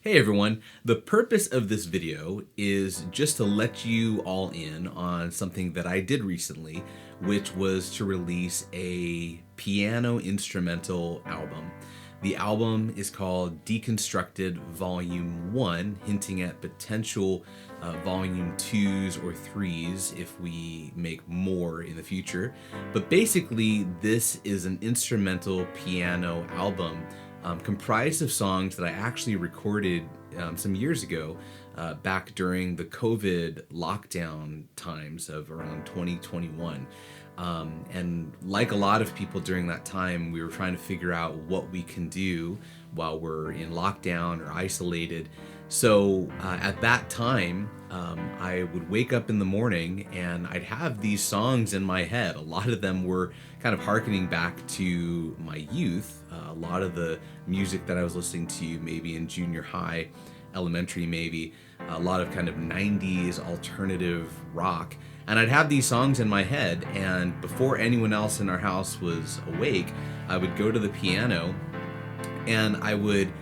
Hey everyone, the purpose of this video is just to let you all in on something that I did recently, which was to release a piano instrumental album. The album is called Deconstructed Volume 1, hinting at potential Volume 2s or 3s if we make more in the future. But basically, this is an instrumental piano album comprised of songs that I actually recorded some years ago, back during the COVID lockdown times of around 2021. And like a lot of people during that time, we were trying to figure out what we can do while we're in lockdown or isolated. So at that time, I would wake up in the morning and I'd have these songs in my head. A lot of them were kind of hearkening back to my youth. A lot of the music that I was listening to maybe in junior high, elementary maybe, a lot of kind of 90s alternative rock. And I'd have these songs in my head, and before anyone else in our house was awake, I would go to the piano and I would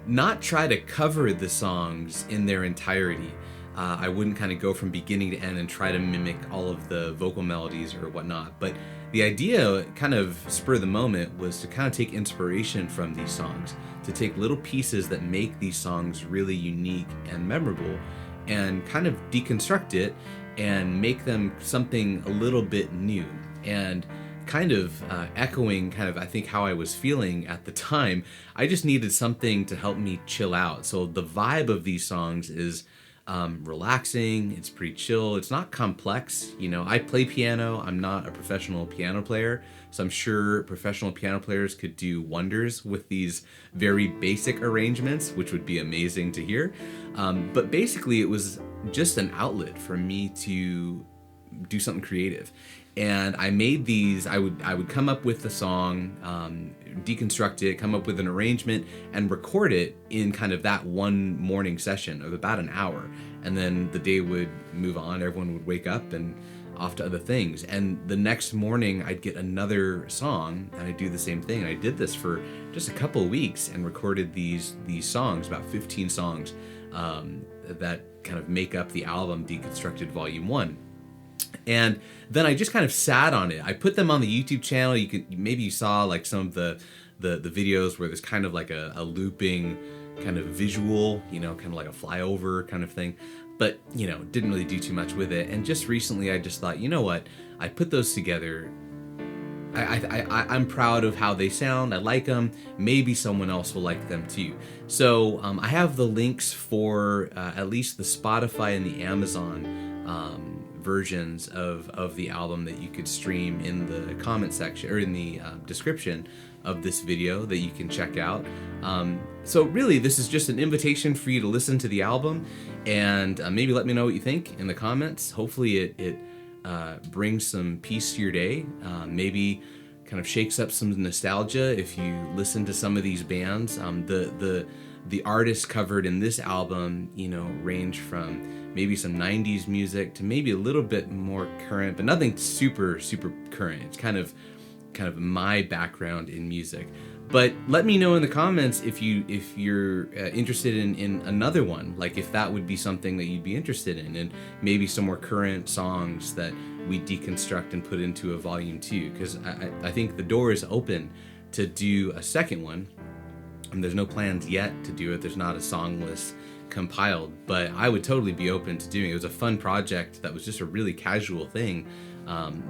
not try to cover the songs in their entirety. I wouldn't kind of go from beginning to end and try to mimic all of the vocal melodies or whatnot. But the idea, kind of spur of the moment, was to kind of take inspiration from these songs, to take little pieces that make these songs really unique and memorable, and kind of deconstruct it and make them something a little bit new. And kind of echoing kind of I think how I was feeling at the time, I just needed something to help me chill out. So the vibe of these songs is relaxing, it's pretty chill, it's not complex. You know, I play piano, I'm not a professional piano player, so I'm sure professional piano players could do wonders with these very basic arrangements, which would be amazing to hear. But basically it was just an outlet for me to do something creative. And I made these, I would come up with the song, deconstruct it, come up with an arrangement, and record it in kind of that one morning session of about an hour. And then the day would move on, everyone would wake up and off to other things. And the next morning I'd get another song and I'd do the same thing. And I did this for just a couple of weeks and recorded these songs, about 15 songs, that kind of make up the album Deconstructed Volume 1. And then I just kind of sat on it. I put them on the YouTube channel. Maybe you saw like some of the videos where there's kind of like a looping kind of visual, you know, kind of like a flyover kind of thing. But, you know, didn't really do too much with it. And just recently I just thought, you know what? I put those together. I'm proud of how they sound. I like them. Maybe someone else will like them too. So I have the links for at least the Spotify and the Amazon versions of the album that you could stream in the comment section or in the description of this video that you can check out. So really this is just an invitation for you to listen to the album and maybe let me know what you think in the comments. Hopefully it brings some peace to your day, maybe kind of shakes up some nostalgia if you listen to some of these bands. The artists covered in this album, you know, range from maybe some 90s music to maybe a little bit more current, but nothing super current. It's kind of my background in music. But let me know in the comments if you're interested in another one, like if that would be something that you'd be interested in, and maybe some more current songs that we deconstruct and put into a volume 2, because I think the door is open to do a second one. And there's no plans yet to do it. There's not a song list compiled, but I would totally be open to doing it. It was a fun project that was just a really casual thing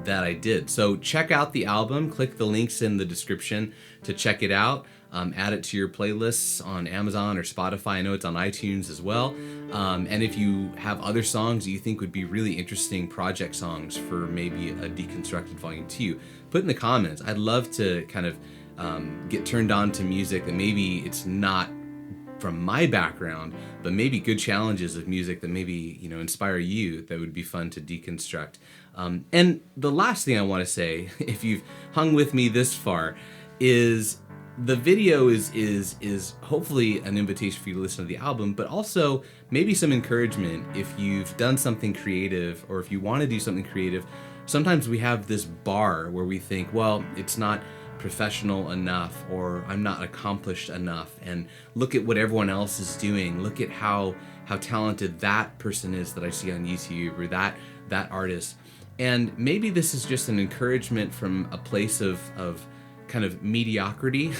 that I did. So check out the album, click the links in the description to check it out. Add it to your playlists on Amazon or Spotify. I know it's on iTunes as well. And if you have other songs that you think would be really interesting project songs for maybe a Deconstructed Volume 2, put in the comments. I'd love to kind of get turned on to music that maybe it's not from my background, but maybe good challenges of music that maybe, you know, inspire you, that would be fun to deconstruct. And the last thing I want to say, if you've hung with me this far, is the video is hopefully an invitation for you to listen to the album, but also maybe some encouragement if you've done something creative or if you want to do something creative. Sometimes we have this bar where we think, well, it's not professional enough, or I'm not accomplished enough, and look at what everyone else is doing. Look at how talented that person is that I see on YouTube, or that artist. And maybe this is just an encouragement from a place of kind of mediocrity.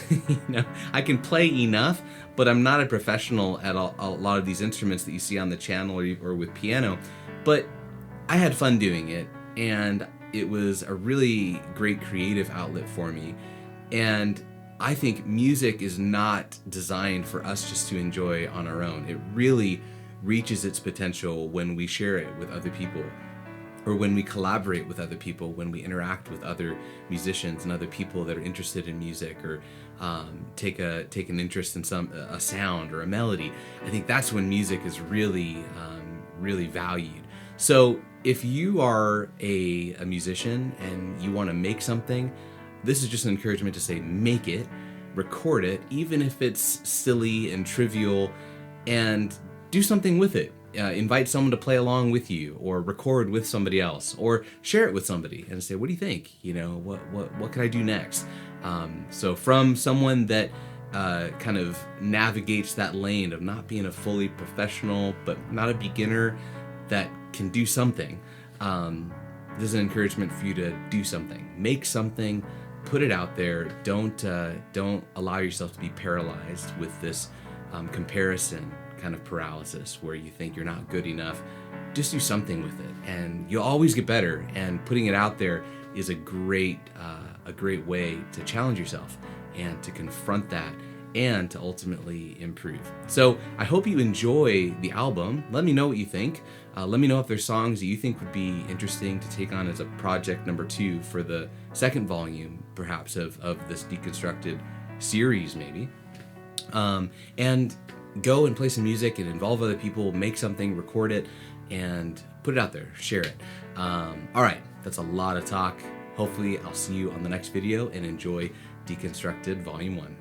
I can play enough, but I'm not a professional at a lot of these instruments that you see on the channel or with piano. But I had fun doing it, and it was a really great creative outlet for me. And I think music is not designed for us just to enjoy on our own. It really reaches its potential when we share it with other people, or when we collaborate with other people, when we interact with other musicians and other people that are interested in music, or take an interest in a sound or a melody. I think that's when music is really valued. So if you are a musician and you want to make something, this is just an encouragement to say, make it, record it, even if it's silly and trivial, and do something with it. Invite someone to play along with you, or record with somebody else, or share it with somebody and say, what do you think? What can I do next? So from someone that kind of navigates that lane of not being a fully professional, but not a beginner, that can do something, this is an encouragement for you to do something. Make something, put it out there. Don't allow yourself to be paralyzed with this comparison kind of paralysis where you think you're not good enough. Just do something with it, and you'll always get better. And putting it out there is a great way to challenge yourself and to confront that, and to ultimately improve. So I hope you enjoy the album. Let me know what you think. Let me know if there's songs that you think would be interesting to take on as a project number 2 for the second volume, perhaps, of this Deconstructed series, maybe. And go and play some music and involve other people, make something, record it, and put it out there, share it. All right, that's a lot of talk. Hopefully I'll see you on the next video, and enjoy Deconstructed Volume 1.